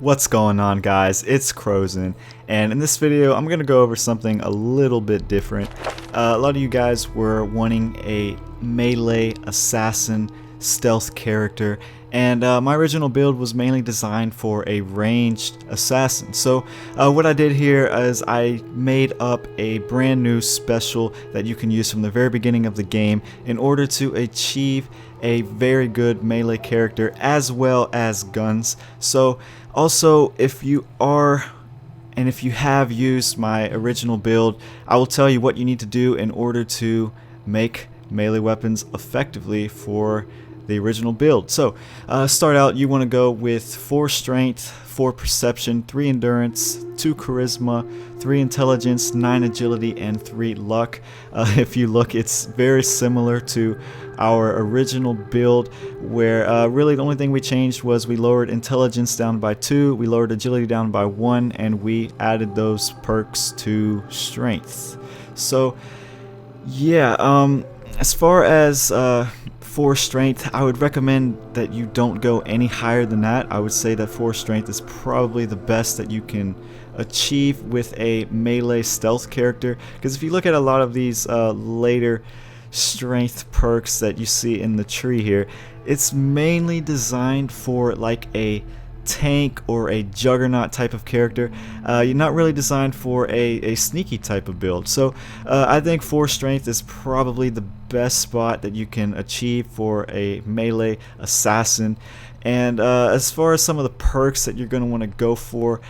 What's going on, guys? It's Crozen, and in this video I'm gonna go over something a little bit different. A lot of you guys were wanting a melee assassin stealth character, and my original build was mainly designed for a ranged assassin. So what I did here is I made up a brand new special that you can use from the very beginning of the game in order to achieve a very good melee character as well as guns. So also, if you have used my original build, I will tell you what you need to do in order to make melee weapons effectively for the original build. So start out, you want to go with 4 strength, 4 perception, 3 endurance, 2 charisma, 3 intelligence, 9 agility, and 3 luck. If you look, it's very similar to our original build, where really the only thing we changed was we lowered intelligence down by 2, we lowered agility down by 1, and we added those perks to strength. So yeah, as far as for strength, I would recommend that you don't go any higher than that. I would say that 4 strength is probably the best that you can achieve with a melee stealth character, because if you look at a lot of these later strength perks that you see in the tree here, it's mainly designed for like a tank or a juggernaut type of character. You're not really designed for a sneaky type of build. So I think 4 strength is probably the best spot that you can achieve for a melee assassin. And as far as some of the perks that you're going to want to go for,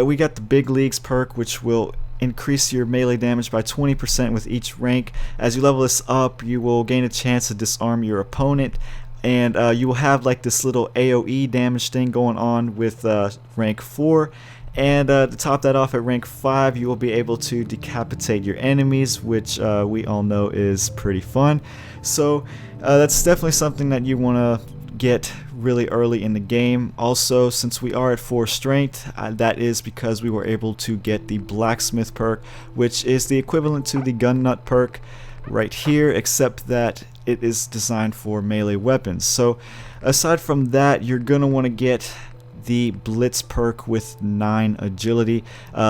we got the Big Leagues perk, which will increase your melee damage by 20% with each rank. As you level this up, you will gain a chance to disarm your opponent, and you will have like this little AoE damage thing going on with rank 4. And to top that off, at rank 5 you will be able to decapitate your enemies, which we all know is pretty fun. So that's definitely something that you want to get really early in the game. Also, since we are at 4 strength, that is because we were able to get the Blacksmith perk, which is the equivalent to the Gun Nut perk right here, except that it is designed for melee weapons. So aside from that, you're gonna want to get the Blitz perk with 9 agility.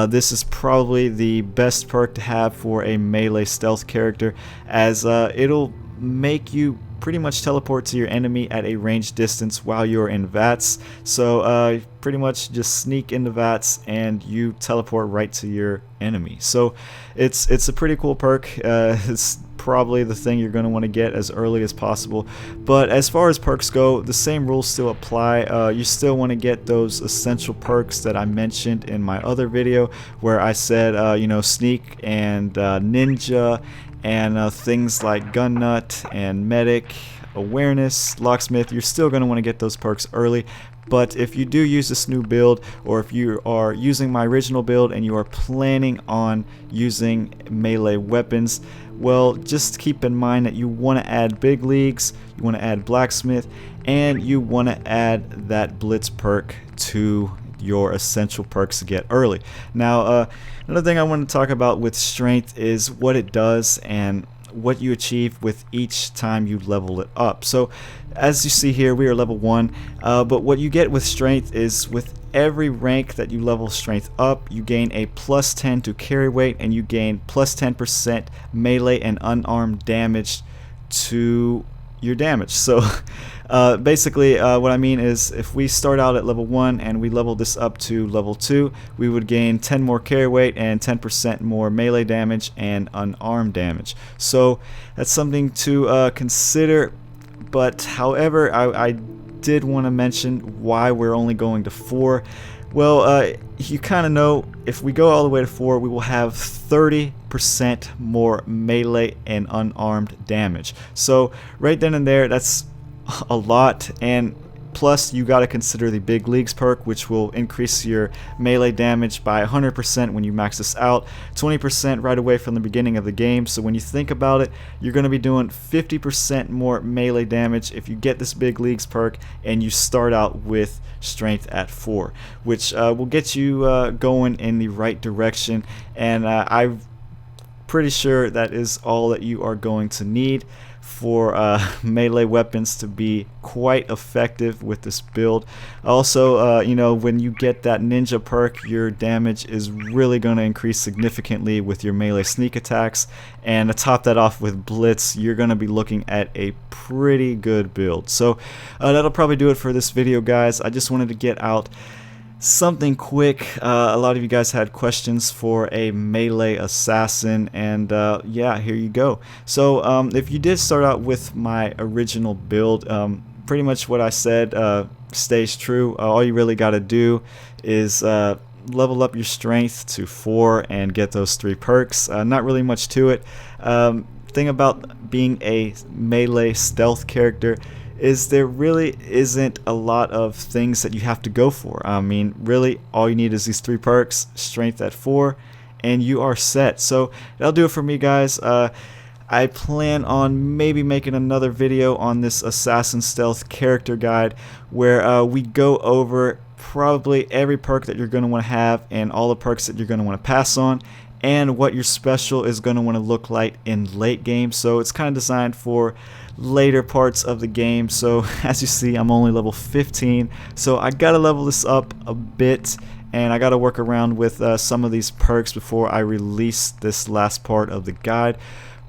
This is probably the best perk to have for a melee stealth character, as it'll make you pretty much teleport to your enemy at a ranged distance while you're in VATS. So pretty much just sneak into VATS and you teleport right to your enemy. So it's a pretty cool perk. It's probably the thing you're going to want to get as early as possible. But as far as perks go, the same rules still apply. You still want to get those essential perks that I mentioned in my other video, where I said you know, sneak and ninja, and things like Gun Nut and Medic, Awareness, Locksmith. You're still going to want to get those perks early. But if you do use this new build, or if you are using my original build and you are planning on using melee weapons, well, just keep in mind that you want to add Big Leagues, you want to add Blacksmith, and you want to add that Blitz perk to your essential perks to get early. Now another thing I want to talk about with strength is what it does and what you achieve with each time you level it up. So as you see here, we are level 1, but what you get with strength is with every rank that you level strength up, you gain a plus 10 to carry weight, and you gain plus 10% melee and unarmed damage to your damage. So basically what I mean is, if we start out at level 1 and we level this up to level 2, we would gain 10 more carry weight and 10% more melee damage and unarmed damage. So that's something to consider. But however, I did want to mention why we're only going to 4. Well, you kind of know, if we go all the way to 4, we will have 30% more melee and unarmed damage. So right then and there, that's a lot. And plus, you got to consider the Big Leagues perk, which will increase your melee damage by 100% when you max this out, 20% right away from the beginning of the game. So when you think about it, you're going to be doing 50% more melee damage if you get this Big Leagues perk and you start out with strength at 4, which will get you going in the right direction. And I'm pretty sure that is all that you are going to need for melee weapons to be quite effective with this build. Also, you know, when you get that ninja perk, your damage is really going to increase significantly with your melee sneak attacks, and to top that off with Blitz, you're going to be looking at a pretty good build. So that'll probably do it for this video, guys. I just wanted to get out something quick. A lot of you guys had questions for a melee assassin, and yeah, here you go. So if you did start out with my original build, pretty much what I said stays true. All you really got to do is level up your strength to 4 and get those 3 perks. Not really much to it. Thing about being a melee stealth character is there really isn't a lot of things that you have to go for. I mean, really, all you need is these 3 perks, strength at 4, and you are set. So that'll do it for me, guys. I plan on maybe making another video on this assassin stealth character guide where we go over probably every perk that you're going to want to have and all the perks that you're going to want to pass on, and what your special is going to want to look like in late game. So it's kind of designed for later parts of the game. So as you see, I'm only level 15, so I gotta level this up a bit, and I gotta work around with some of these perks before I release this last part of the guide.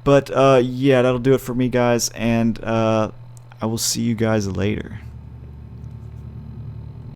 But yeah, that'll do it for me, guys, and I will see you guys later.